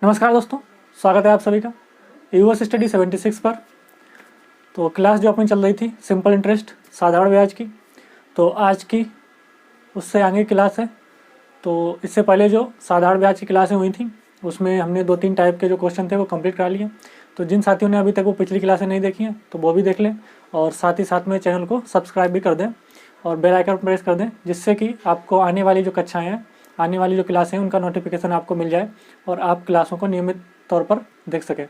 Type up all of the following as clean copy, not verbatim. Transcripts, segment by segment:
नमस्कार दोस्तों, स्वागत है आप सभी का यूएस स्टडी 76 पर। तो क्लास जो अपनी चल रही थी सिंपल इंटरेस्ट साधारण ब्याज की, तो आज की उससे आगे क्लास है। तो इससे पहले जो साधारण ब्याज की क्लासें हुई थी उसमें हमने 2-3 टाइप के जो क्वेश्चन थे वो कंप्लीट करा लिए। तो जिन साथियों ने अभी तक वो पिछली क्लासें नहीं देखी हैं तो वो भी देख लें, और साथ ही साथ में चैनल को सब्सक्राइब भी कर दें और बेल आइकन प्रेस कर दें, जिससे कि आपको आने वाली जो कक्षाएँ हैं, आने वाली जो क्लासें हैं उनका नोटिफिकेशन आपको मिल जाए और आप क्लासों को नियमित तौर पर देख सकें।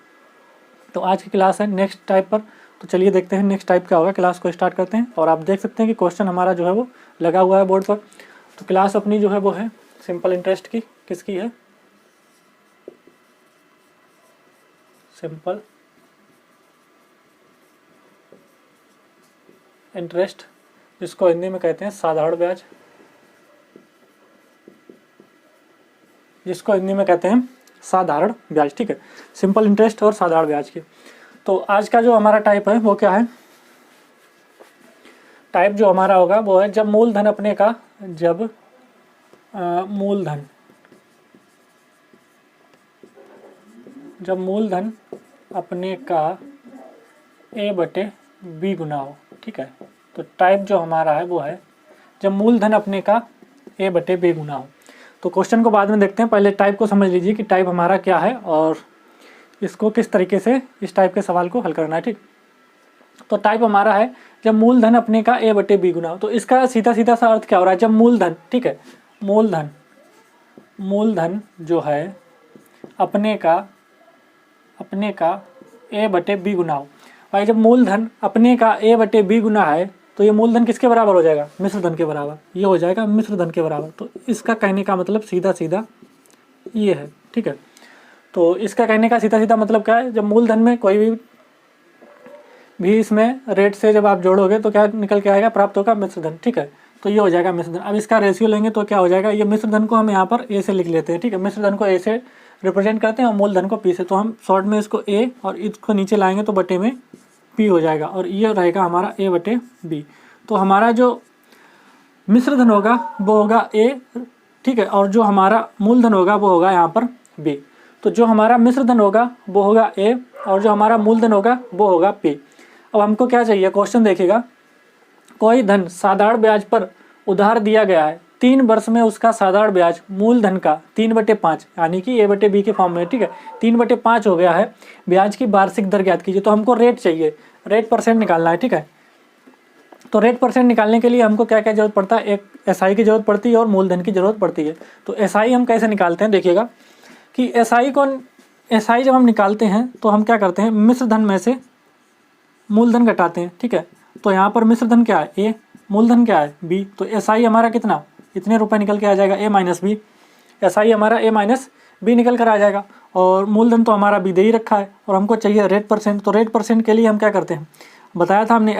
तो आज की क्लास है नेक्स्ट टाइप पर। तो चलिए देखते हैं नेक्स्ट टाइप क्या होगा। क्लास को स्टार्ट करते हैं और आप देख सकते हैं कि क्वेश्चन हमारा जो है वो लगा हुआ है बोर्ड पर। तो क्लास अपनी जो है वो है सिंपल इंटरेस्ट की। किसकी है? सिंपल इंटरेस्ट, जिसको हिंदी में कहते हैं साधारण ब्याज, जिसको हिंदी में कहते हैं साधारण ब्याज। ठीक है, सिंपल इंटरेस्ट और साधारण ब्याज की। तो आज का जो हमारा टाइप है वो क्या है? टाइप जो हमारा होगा वो है जब मूलधन अपने का, जब मूलधन अपने का a/b गुना हो। ठीक है, तो टाइप जो हमारा है वो है जब मूलधन अपने का a/b गुना हो। तो क्वेश्चन को बाद में देखते हैं, पहले टाइप को समझ लीजिए कि टाइप हमारा क्या है और इसको किस तरीके से इस टाइप के सवाल को हल करना है। ठीक, तो टाइप हमारा है जब मूलधन अपने का a/b गुना हो। तो इसका सीधा सीधा सा अर्थ क्या हो रहा है? जब मूलधन, ठीक है, मूलधन जो है अपने का a/b गुना हो। भाई जब मूलधन अपने का a/b गुना है तो ये मूलधन किसके बराबर हो जाएगा? मिश्रधन के बराबर। ये हो जाएगा मिश्रधन के बराबर। तो इसका कहने का मतलब सीधा सीधा ये है। ठीक है, तो इसका कहने का सीधा सीधा मतलब क्या है? जब मूलधन में कोई भी इसमें रेट से जब आप जोड़ोगे तो क्या निकल के आएगा? प्राप्त होगा मिश्रधन। ठीक है, तो ये हो जाएगा मिश्रधन। अब इसका रेशियो लेंगे तो क्या हो जाएगा? ये मिश्रधन को हम यहाँ पर ए से लिख लेते हैं। ठीक है, मिश्रधन को ए से रिप्रेजेंट करते हैं और मूलधन को पी से। तो हम शॉर्ट में इसको ए और इसको नीचे लाएंगे तो बटे में पी हो जाएगा और ये रहेगा हमारा a/b। तो हमारा जो मिश्रधन होगा वो होगा a, ठीक है, और जो हमारा मूलधन होगा वो होगा यहाँ पर b। तो जो हमारा मिश्रधन होगा वो होगा a और जो हमारा मूलधन होगा वो होगा p। अब हमको क्या चाहिए? क्वेश्चन देखिएगा, कोई धन साधारण ब्याज पर उधार दिया गया है, 3 वर्ष में उसका साधारण ब्याज मूलधन का 3/5 यानी कि a/b के फॉर्म में। ठीक है, 3/5 हो गया है। ब्याज की वार्षिक दर ज्ञात कीजिए। तो हमको रेट चाहिए, रेट परसेंट निकालना है। ठीक है, तो रेट परसेंट निकालने के लिए हमको क्या क्या जरूरत पड़ता है? एक SI की जरूरत पड़ती है और मूलधन की जरूरत पड़ती है। तो SI हम कैसे निकालते हैं? देखिएगा कि SI जब हम निकालते हैं तो हम क्या करते हैं? मिश्रधन में से मूलधन घटाते हैं। ठीक है, तो यहाँ पर मिश्रधन क्या है? A, मूलधन क्या है? B। तो SI हमारा कितना? इतने रुपए निकल के आ जाएगा A-B। SI हमारा A-B निकल कर आ जाएगा और मूलधन तो हमारा B दे ही रखा है और हमको चाहिए रेट परसेंट। तो रेट परसेंट के लिए हम क्या करते हैं? बताया था हमने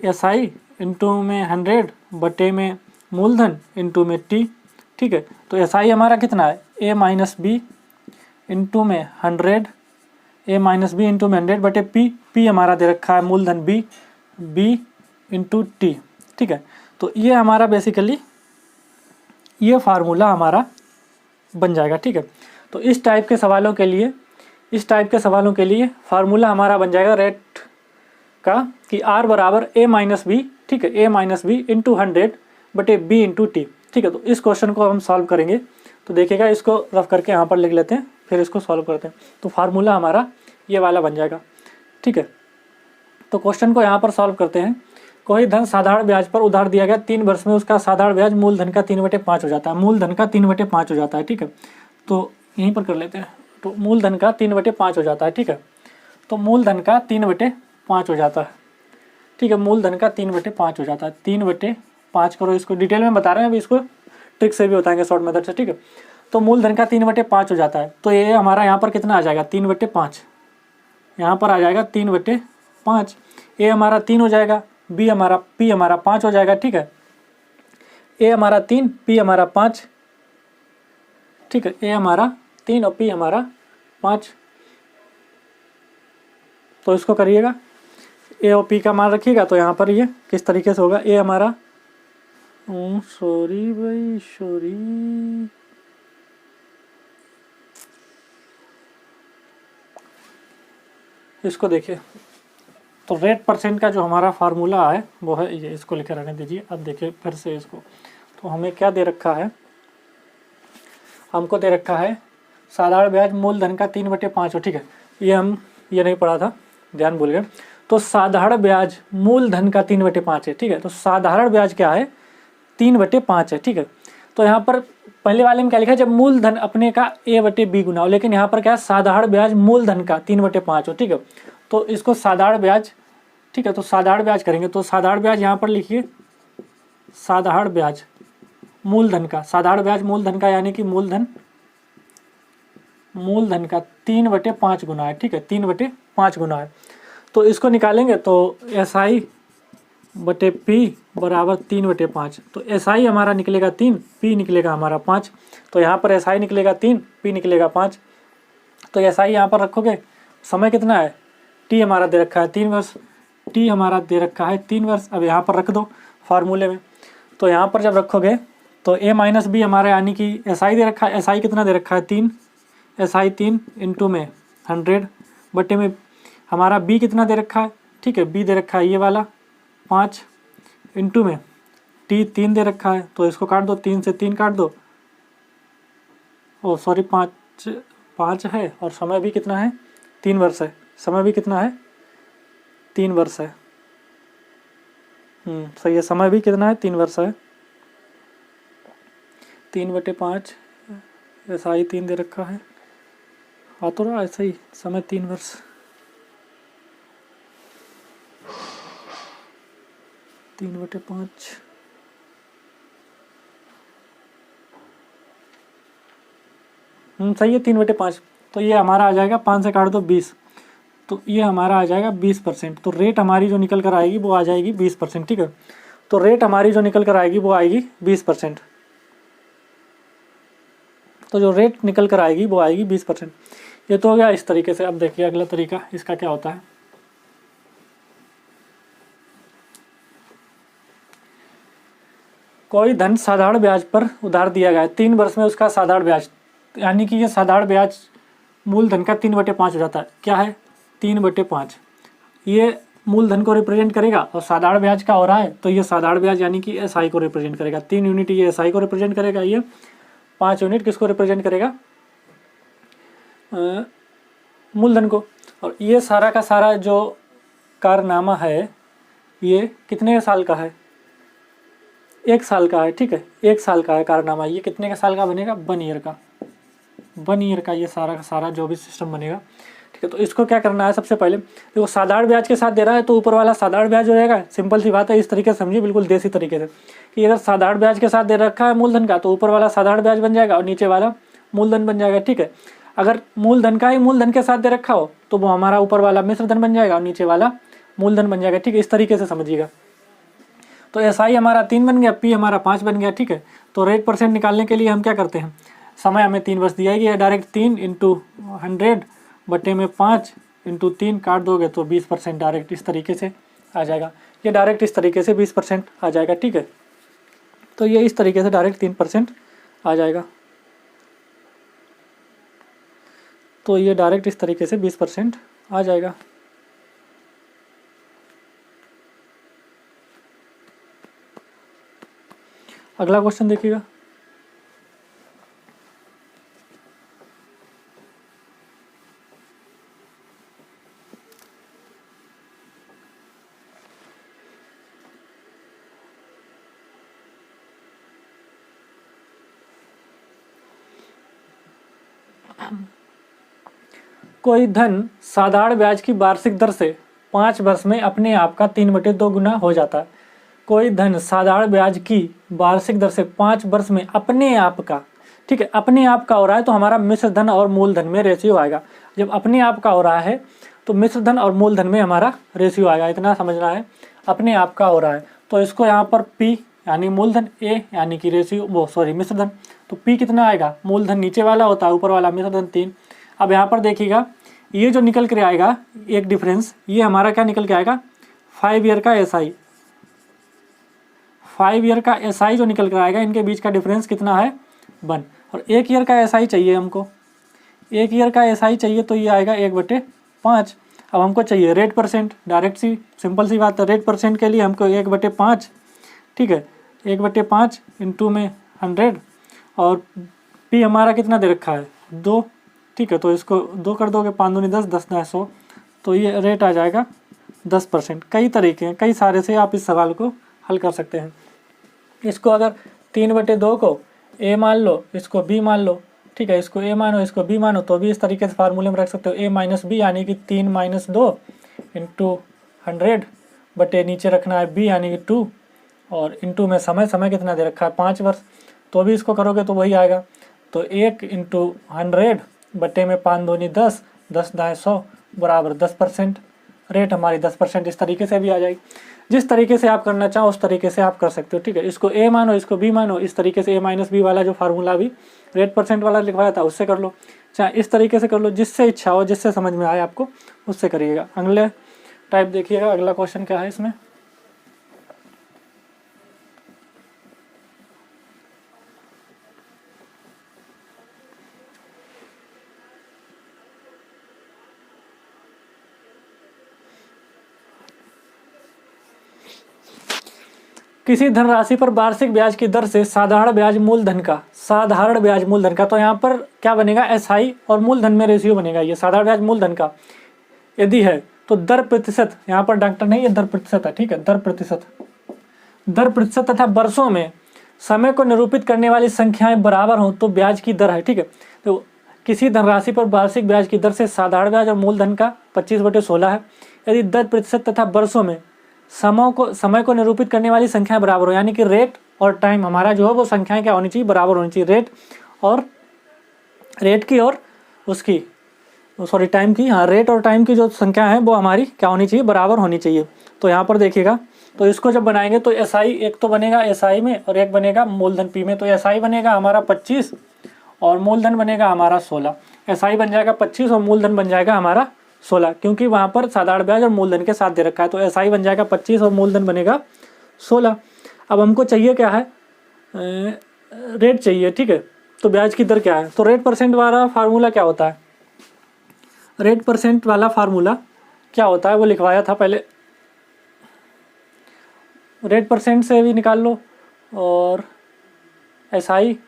SI इंटू में 100 बटे में मूलधन इंटू में T। ठीक है, तो SI हमारा कितना है? A-B इंटू में 100, A-B इंटू में 100 बटे P हमारा दे रखा है मूलधन B इंटू T। ठीक है, तो ये हमारा बेसिकली ये फार्मूला हमारा बन जाएगा। ठीक है, तो इस टाइप के सवालों के लिए फार्मूला हमारा बन जाएगा रेट का कि R बराबर A-B। ठीक है, A-B इंटू 100 बटे B इंटू T। ठीक है, तो इस क्वेश्चन को हम सॉल्व करेंगे। तो देखिएगा, इसको रफ करके यहाँ पर लिख लेते हैं, फिर इसको सॉल्व करते हैं। तो फार्मूला हमारा ये वाला बन जाएगा। ठीक है, तो क्वेश्चन को यहाँ पर सॉल्व करते हैं। कोई धन साधारण ब्याज पर उधार दिया गया, 3 वर्ष में उसका साधारण ब्याज मूलधन का 3/5 हो जाता है। मूलधन का 3/5 हो जाता है। ठीक है, तो यहीं पर कर लेते हैं। तो मूलधन का 3/5 हो जाता है। ठीक है, तो मूलधन का 3/5 हो जाता है। ठीक है, मूलधन का 3/5 हो जाता है। 3/5 करो, इसको डिटेल में बता रहे हैं, अभी इसको ट्रिक से भी बताएंगे शॉर्ट मेथड से। ठीक है, तो मूलधन का 3/5 हो जाता है। तो ये हमारा यहाँ पर कितना आ जाएगा? 3/5। यहाँ पर आ जाएगा 3/5। A हमारा 3 हो जाएगा, P हमारा 5 हो जाएगा। ठीक है, A हमारा 3, P हमारा 5। ठीक है, A हमारा 3 और P हमारा 5। तो इसको करिएगा, A और P का मान रखिएगा। तो यहाँ पर ये किस तरीके से होगा? A हमारा सॉरी, इसको देखिए, तो रेट परसेंट का जो हमारा फार्मूला है वो है ये, इसको लिखे रहने दीजिए। अब देखिए फिर से इसको, तो हमें क्या दे रखा है, हमको दे रखा है साधारण ब्याज मूलधन का 3/5 हो, ठीक है। ये नहीं पढ़ा था, ध्यान भूल गए। तो साधारण ब्याज मूलधन का 3/5 है, ठीक है। तो साधारण ब्याज क्या है, 3/5 है, ठीक है। तो यहाँ पर पहले वाले में क्या लिखा है, जब मूलधन अपने का a/b गुना हो, लेकिन यहाँ पर क्या है, साधारण ब्याज मूलधन का 3/5 हो, ठीक है। तो इसको साधारण ब्याज, ठीक है, तो साधारण ब्याज करेंगे। तो साधारण ब्याज यहाँ पर लिखिए, साधारण ब्याज मूलधन का, साधारण ब्याज मूलधन का यानी कि मूलधन का 3/5 गुना है, ठीक है, 3/5 गुना है। तो इसको निकालेंगे तो SI/P बराबर 3/5। तो SI हमारा निकलेगा 3, P निकलेगा हमारा 5। तो यहाँ पर SI निकलेगा 3, P निकलेगा 5। तो SI यहाँ पर रखोगे, समय कितना है, T हमारा दे रखा है 3 वर्ष, T हमारा दे रखा है 3 वर्ष। अब यहाँ पर रख दो फार्मूले में। तो यहाँ पर जब रखोगे तो A-B हमारा यानी कि SI दे रखा है, SI कितना दे रखा है 3, SI 3 इंटू में 100 बटे में हमारा B कितना दे रखा है, ठीक है, B दे रखा है ये वाला 5 इंटू में T 3 दे रखा है। तो इसको काट दो, 3 से 3 काट दो, ओ सॉरी 5 है, और समय भी कितना है 3 वर्ष है, समय भी कितना है 3 वर्ष है। सही है, समय भी कितना है 3 वर्ष है। 3/5 SI 3 दे रखा है, आ तो रहा ऐसा ही, समय 3 वर्ष। तीन बटे पाँच, सही है 3/5। तो ये हमारा आ जाएगा, 5 से काट दो 20, तो ये हमारा आ जाएगा 20%। तो रेट हमारी जो निकल कर आएगी वो आ जाएगी 20%, ठीक है। तो रेट हमारी जो निकल कर आएगी वो आएगी 20%। तो जो रेट निकल कर आएगी वो आएगी 20%। ये तो हो गया इस तरीके से। अब देखिए अगला तरीका इसका क्या होता है। कोई धन साधारण ब्याज पर उधार दिया गया है, 3 वर्ष में उसका साधारण ब्याज, यानी कि ये साधारण ब्याज मूलधन का 3/5 हो जाता है। क्या है 3/5, ये मूलधन को रिप्रेजेंट करेगा और साधारण ब्याज का हो रहा है तो ये साधारण ब्याज यानी कि SI को रिप्रेजेंट करेगा। 3 यूनिट ये SI को रिप्रेजेंट करेगा, ये 5 यूनिट किसको रिप्रेजेंट करेगा, मूलधन को। और ये सारा का सारा जो कारनामा है ये कितने साल का है, 1 साल का है, ठीक है, 1 साल का है कारनामा। ये कितने का साल का बनेगा, 1 ईयर का, 1 ईयर का ये सारा का सारा जो भी सिस्टम बनेगा, ठीक है। तो इसको क्या करना है, सबसे पहले देखो साधारण ब्याज के साथ दे रहा है तो ऊपर वाला साधारण ब्याज हो जाएगा। सिंपल सी बात है, इस तरीके से समझिए, बिल्कुल देसी तरीके से, कि अगर साधारण ब्याज के साथ दे रखा है मूलधन का तो ऊपर वाला साधारण ब्याज बन जाएगा और नीचे वाला मूलधन बन जाएगा, ठीक है। अगर मूलधन का ही मूलधन के साथ दे रखा हो तो वो हमारा ऊपर वाला मिश्र धन बन जाएगा और नीचे वाला मूलधन बन जाएगा, ठीक है। इस तरीके से समझिएगा। तो SI हमारा 3 बन गया, P हमारा 5 बन गया, ठीक है। तो रेट परसेंट निकालने के लिए हम क्या करते हैं, समय हमें 3 वर्ष दिया गया है, डायरेक्ट 3 इंटू 100 बटे में 5 इंटू 3 काट दोगे तो 20% डायरेक्ट इस तरीके से आ जाएगा। ये डायरेक्ट इस तरीके से 20% आ जाएगा, ठीक है। तो ये इस तरीके से डायरेक्ट 3% आ जाएगा। तो ये डायरेक्ट इस तरीके से 20% आ जाएगा। अगला क्वेश्चन देखिएगा। कोई धन साधारण ब्याज की वार्षिक दर से 5 वर्ष में अपने आप का 3/2 गुना हो जाता है। कोई धन साधारण ब्याज की वार्षिक दर से 5 वर्ष में अपने आप का, ठीक है, अपने आप का हो रहा है तो हमारा मिश्र धन और मूलधन में रेशियो आएगा। जब अपने आप का हो रहा है तो मिश्र धन और मूलधन में हमारा रेशियो आएगा, इतना समझना है। अपने आप का हो रहा है तो इसको यहाँ पर P यानी मूलधन, A यानी कि रेशियो वो सॉरी मिश्र धन, तो P कितना आएगा, मूलधन नीचे वाला होता है, ऊपर वाला मिश्र धन 3। अब यहाँ पर देखिएगा ये जो निकल कर आएगा एक डिफरेंस, ये हमारा क्या निकल के आएगा 5 ईयर का SI, 5 ईयर का SI जो निकल कर आएगा, इनके बीच का डिफरेंस कितना है 1। और 1 ईयर का SI चाहिए हमको, 1 ईयर का SI चाहिए तो ये आएगा 1/5। अब हमको चाहिए रेट परसेंट, डायरेक्ट सी सिंपल सी बात है। रेट परसेंट के लिए हमको 1/5, ठीक है, 1/5 इंटू में 100, और पी हमारा कितना दे रखा है 2, ठीक है, तो इसको 2 कर दोगे, 5 दूनी 10, 10 ना 100, तो ये रेट आ जाएगा 10%। कई तरीके हैं, कई सारे से आप इस सवाल को हल कर सकते हैं। इसको अगर 3/2 को ए मान लो, इसको बी मान लो, ठीक है, इसको ए मानो इसको बी मानो, तो भी इस तरीके से फार्मूले में रख सकते हो। ए माइनस बी यानी कि 3 - 2 इंटू 100 बटे नीचे रखना है बी यानी कि 2, और इंटू में समय कितना दे रखा है 5 वर्ष, तो भी इसको करोगे तो वही आएगा। तो 1 इंटू 100 बटे में 5 दूनी 10, 10 दाएँ 100 बराबर 10%। रेट हमारी 10% इस तरीके से भी आ जाएगी। जिस तरीके से आप करना चाहो उस तरीके से आप कर सकते हो, ठीक है। इसको ए मानो इसको बी मानो, इस तरीके से ए माइनस बी वाला जो फार्मूला भी रेट परसेंट वाला लिखवाया था उससे कर लो, चाहे इस तरीके से कर लो, जिससे इच्छा हो, जिससे समझ में आए आपको उससे करिएगा। अगले टाइप देखिएगा, अगला क्वेश्चन क्या है इसमें। किसी धनराशि पर वार्षिक ब्याज की दर से साधारण ब्याज मूलधन का, तो यहाँ पर क्या बनेगा, एसआई और मूलधन में रेशियो बनेगा। ये साधारण ब्याज मूलधन का यदि है तो दर प्रतिशत, यहाँ पर डॉक्टर नहीं, ये दर प्रतिशत है, ठीक है, दर प्रतिशत तथा वर्षों में समय को निरूपित करने वाली संख्याएं बराबर हों तो ब्याज की दर है, ठीक है। तो किसी धनराशि पर वार्षिक ब्याज की दर से साधारण ब्याज और मूलधन का 25/16 है। यदि दर प्रतिशत तथा वर्षों में समय को निरूपित करने वाली संख्याएं बराबर हो, यानी कि रेट और टाइम हमारा जो है वो संख्याएं क्या होनी चाहिए, बराबर होनी चाहिए। रेट की और उसकी टाइम की, हाँ, रेट और टाइम की जो संख्या है वो हमारी क्या होनी चाहिए, बराबर होनी चाहिए। तो यहाँ पर देखिएगा, तो इसको जब बनाएंगे तो एसआई एक तो बनेगा एसआई में और एक बनेगा मूलधन पी में। तो एसआई बनेगा हमारा 25 और मूलधन बनेगा हमारा 16। एसआई बन जाएगा 25 और मूलधन बन जाएगा हमारा 16, क्योंकि वहाँ पर साधारण ब्याज और मूलधन के साथ दे रखा है। तो एसआई बन जाएगा 25 और मूलधन बनेगा 16। अब हमको चाहिए क्या है, रेट चाहिए, ठीक है। तो ब्याज की दर क्या है, तो रेट परसेंट वाला फार्मूला क्या होता है, रेट परसेंट वाला फार्मूला क्या होता है वो लिखवाया था पहले। रेट परसेंट से भी निकाल लो और एसआई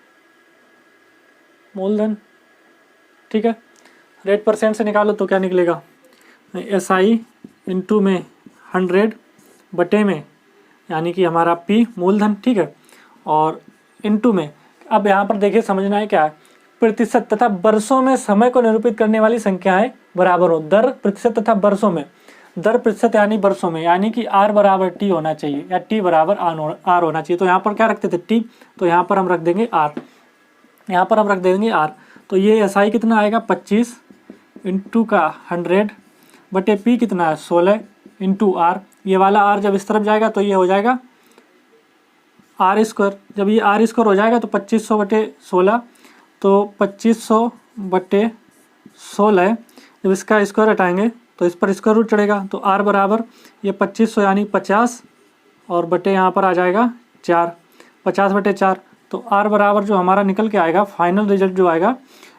मूलधन, ठीक है। रेट परसेंट से निकालो तो क्या निकलेगा, एसआई इंटू में 100 बटे में यानी कि हमारा पी मूलधन, ठीक है, और इंटू में, अब यहाँ पर देखिए समझना है क्या है, प्रतिशत तथा वर्षों में समय को निरूपित करने वाली संख्याएं बराबर हो। दर प्रतिशत तथा वर्षों में, दर प्रतिशत यानी वर्षों में, यानी कि आर बराबर टी होना चाहिए या टी बराबर आर होना चाहिए। तो यहाँ पर क्या रखते थे, टी, तो यहाँ पर हम रख देंगे आर, यहाँ पर हम रख देंगे आर। तो ये एसआई कितना आएगा 25 इंटू का 100 बटे पी कितना है 16 इंटू आर। ये वाला आर जब इस तरफ जाएगा तो ये हो जाएगा आर स्क्वायर। जब ये आर स्क्वायर हो जाएगा तो 2500 बटे 16, तो 2500 बटे 16, जब इसका स्क्वायर हटाएंगे तो इस पर स्क्वायर रूट चढ़ेगा। तो आर बराबर ये 2500 यानी 50 और बटे यहाँ पर आ जाएगा 4, 50 बटे 4। तो आर बराबर जो हमारा निकल के आएगा, फाइनल रिजल्ट जो आएगा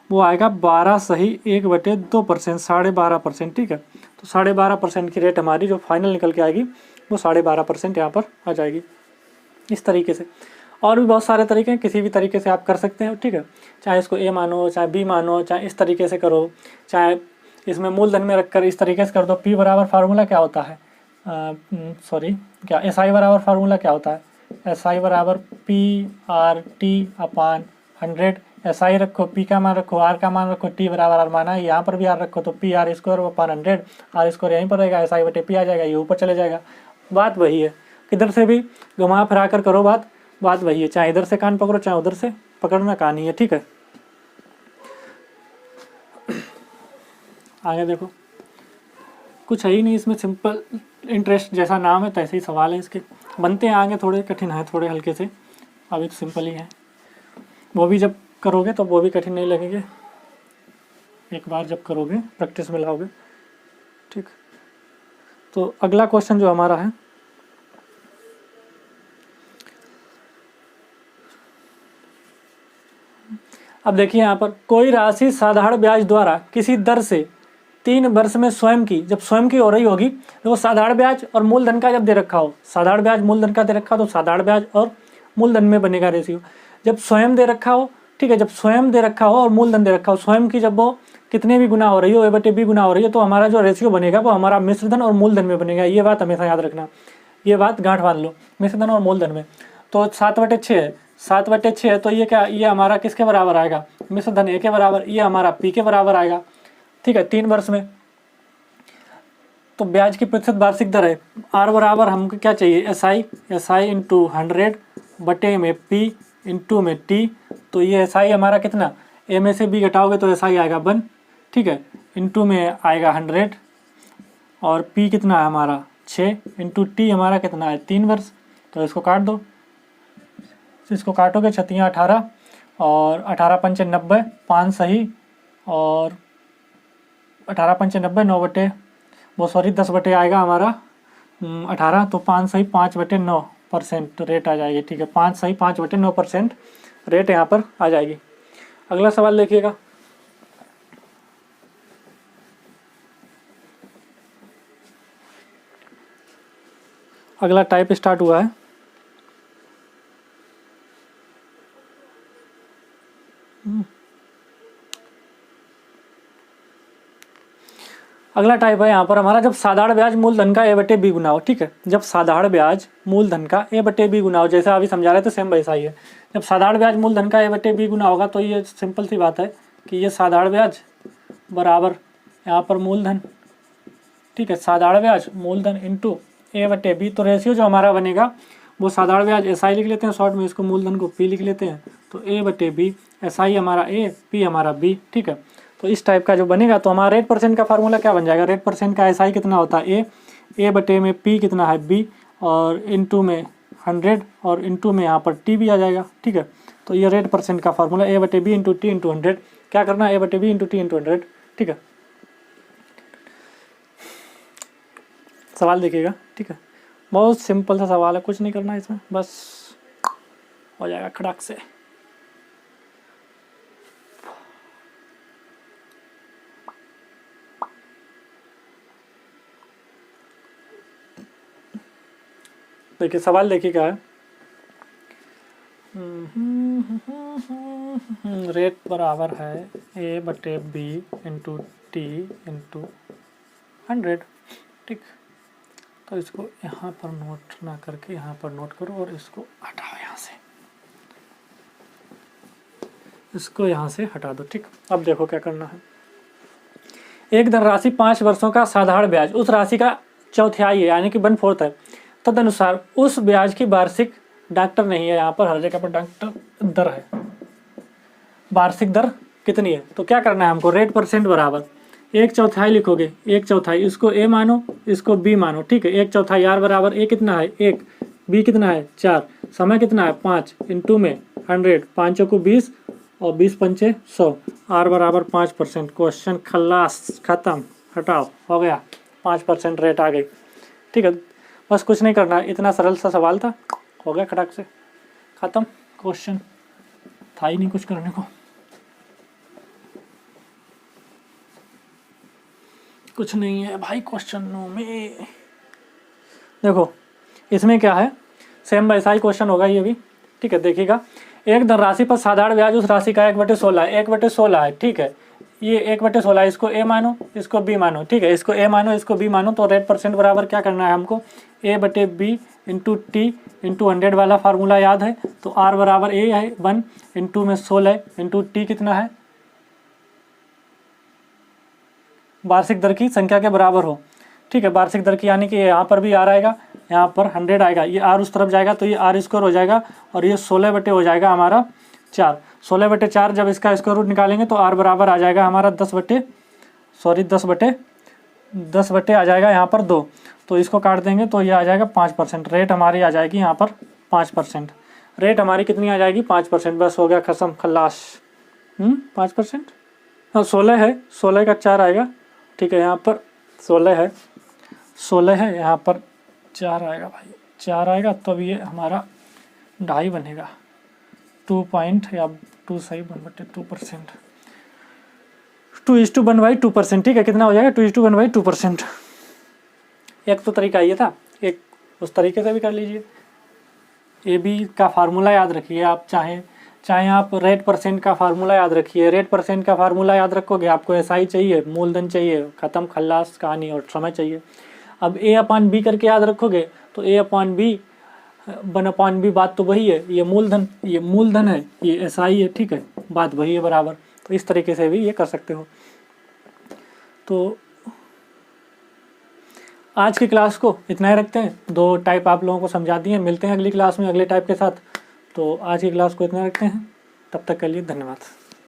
वो आएगा 12 सही 1/2%, 12.5%, ठीक है। तो 12.5% की रेट हमारी जो फाइनल निकल के आएगी वो 12.5% यहाँ पर आ जाएगी। इस तरीके से और भी बहुत सारे तरीके हैं, किसी भी तरीके से आप कर सकते हैं, ठीक है। चाहे इसको ए मानो, चाहे बी मानो, चाहे इस तरीके से करो, चाहे इसमें मूलधन में रखकर इस तरीके से कर दो। पी बराबर फार्मूला क्या होता है, क्या एसआई बराबर फार्मूला क्या होता है, एसआई बराबर PR/T/100। एसआई रखो, पी का मान रखो, आर का मान रखो, टी बराबर आर माना है, यहाँ पर भी आर रखो तो PR²/100, आर स्क्वायर यहीं पर रहेगा, एसआई बटे पी आ जाएगा, ये ऊपर चले जाएगा। बात वही है, किधर से भी घुमा फिरा कर करो, बात वही है, चाहे इधर से कान पकड़ो चाहे उधर से पकड़ना, कहानी है, ठीक है। आगे देखो, कुछ है ही नहीं इसमें, सिंपल इंटरेस्ट जैसा नाम है तैसे ही सवाल है इसके। बनते हैं आगे थोड़े कठिन है, थोड़े हल्के से, अभी तो सिंपल ही है। वो भी जब करोगे तो वो भी कठिन नहीं लगेंगे, एक बार जब करोगे प्रैक्टिस में लाओगे, ठीक। तो अगला क्वेश्चन जो हमारा है, अब देखिए यहाँ पर, कोई राशि साधारण ब्याज द्वारा किसी दर से 3 वर्ष में स्वयं की, जब स्वयं की हो रही होगी तो वो साधारण ब्याज और मूलधन का जब दे रखा हो, साधारण ब्याज मूलधन का दे रखा हो तो साधारण ब्याज और मूलधन में बनेगा रेशियो। जब स्वयं दे रखा हो, ठीक है, जब स्वयं दे रखा हो और मूलधन दे रखा हो, स्वयं की जब वो कितने भी गुना हो रही हो, A/B गुना हो रही है, तो हमारा जो रेशियो बनेगा वो हमारा मिश्रधन और मूलधन में बनेगा। ये बात हमेशा याद रखना, ये बात गांठ बांध लो, मिश्रधन और मूलधन में। तो 7/6 है, 7/6 है, तो ये क्या, ये हमारा किसके बराबर आएगा, मिश्रधन A के बराबर, ये हमारा P के बराबर आएगा, ठीक है, 3 वर्ष में। तो ब्याज की प्रतिशत वार्षिक दर है, R बराबर हमको क्या चाहिए, SI इंटू 100 बटे में P इंटू में T। तो ये SI हमारा कितना, A में से B घटाओगे तो SI आएगा 1, ठीक है, इंटू में आएगा 100 और P कितना है हमारा 6 इंटू T हमारा कितना है 3 वर्ष। तो इसको काट दो, इसको काटोगे 6 × 18 और 18 × 5 = 90, 5 सही और 18 × 5 = 90, 9 बटे वो सॉरी 10 बटे आएगा हमारा 18, तो 5 सही 5/9% रेट आ जाएगी, ठीक है, 5 सही 5/9% रेट यहाँ पर आ जाएगी। अगला सवाल देखिएगा। अगला टाइप स्टार्ट हुआ है। अगला टाइप है यहाँ पर हमारा, जब साधारण ब्याज मूलधन का A/B गुना हो, ठीक है, जब साधारण ब्याज मूलधन का A/B गुना हो, जैसा अभी समझा रहे थे सेम वैसा ही है। जब साधारण ब्याज मूलधन का A/B गुना होगा तो ये सिंपल सी बात है कि ये साधारण ब्याज बराबर यहाँ पर मूलधन, ठीक है, साधारण ब्याज मूलधन इंटू A/B। तो रेशियो जो हमारा बनेगा वो साधारण ब्याज SI लिख लेते हैं शॉर्ट में, इसको मूलधन को P लिख लेते हैं, तो A/B, SI हमारा A, P हमारा B, ठीक है। तो इस टाइप का जो बनेगा तो हमारा रेट परसेंट का फार्मूला क्या बन जाएगा, रेट परसेंट का SI कितना होता है A बटे में P कितना है B और इंटू में 100 और इंटू में यहाँ पर T भी आ जाएगा, ठीक है। तो ये रेट परसेंट का formula A/B into T into 100, क्या करना है A/B इंटू T इंटू 100, ठीक है। सवाल देखिएगा, ठीक है, बहुत सिंपल सा सवाल है, कुछ नहीं करना है इसमें, बस हो जाएगा खड़ाक से। देखिए सवाल देखिए क्या है, रेट बराबर है A/B इंटू T इंटू 100, ठीक। तो इसको यहाँ पर नोट ना करके यहाँ पर नोट करो और इसको हटाओ, यहाँ से इसको यहाँ से हटा दो, ठीक। अब देखो क्या करना है, एक धनराशि 5 वर्षों का साधारण ब्याज उस राशि का चौथाई है, यानी कि 1/4 है, तदनुसार उस ब्याज की वार्षिक, डॉक्टर नहीं है यहाँ पर, हर जगह पर डॉक्टर दर है, वार्षिक दर कितनी है। तो क्या करना है हमको, रेट परसेंट बराबर 1/4 लिखोगे, 1/4 इसको A मानो, इसको B मानो, ठीक है। 1/4 R बराबर A कितना है 1, B कितना है 4, समय कितना है 5 इंटू में 100, 5 को 20 और 20 पंचे 100, R बराबर 5%। क्वेश्चन खल्लास, खत्म, हटाओ, हो गया, 5% रेट आ गई, ठीक है। बस कुछ नहीं करना, इतना सरल सा सवाल था, हो गया खटाक से खत्म, क्वेश्चन था ही नहीं कुछ करने को, कुछ नहीं है भाई क्वेश्चनों में। देखो इसमें क्या है, सेम वैसा ही क्वेश्चन होगा ये भी, ठीक है। देखिएगा, एक धनराशि पर साधारण ब्याज उस राशि का 1/16 है, 1/16 है, ठीक है। ये 1/16, इसको A मानो, इसको B मानो, ठीक है, इसको A मानो, इसको B मानो। तो रेट परसेंट बराबर क्या करना है हमको, A/B इंटू T इंटू 100 वाला फार्मूला याद है। तो R बराबर A है 1 इंटू में 16 इंटू T कितना है, वार्षिक दर की संख्या के बराबर हो, ठीक है। वार्षिक दर की यानी कि यहाँ पर भी R आएगा, यहाँ पर 100 आएगा, ये R उस तरफ जाएगा तो ये R² हो जाएगा और ये 16 बटे हो जाएगा हमारा 4, 16/4। जब इसका स्क्वायर रूट निकालेंगे तो R बराबर आ जाएगा हमारा 10 बटे आ जाएगा यहाँ पर 2, तो इसको काट देंगे तो ये आ जाएगा 5%। रेट हमारी आ जाएगी यहाँ पर 5%, रेट हमारी कितनी आ जाएगी 5%। बस हो गया खत्म खल्लास। 5%, हाँ 16 है, 16 का 4 आएगा, ठीक है। यहाँ पर 16 है, 16 है, यहाँ पर 4 आएगा भाई, 4 आएगा, तब ये हमारा 2.5 बनेगा, 2 पॉइंट या 2 सही 1/2%। 2:1/2%, ठीक है। कितना हो जाएगा 2:1/2%। एक तो तरीका ये था, एक उस तरीके से भी कर लीजिए। ए बी का फार्मूला याद रखिए आप, चाहे आप रेट परसेंट का फार्मूला याद रखिए। रेट परसेंट का फार्मूला याद रखोगे, आपको एसआई चाहिए, मूलधन चाहिए, ख़त्म खल्लास कहानी, और समय चाहिए। अब A/B करके याद रखोगे तो A/B 1/B, बात तो वही है। ये मूलधन है, ये एसआई है, ठीक है, बात वही है बराबर। तो इस तरीके से भी ये कर सकते हो। तो आज की क्लास को इतना ही रखते हैं। 2 टाइप आप लोगों को समझा दिए। मिलते हैं अगली क्लास में अगले टाइप के साथ। तो आज की क्लास को इतना रखते हैं। तब तक के लिए धन्यवाद।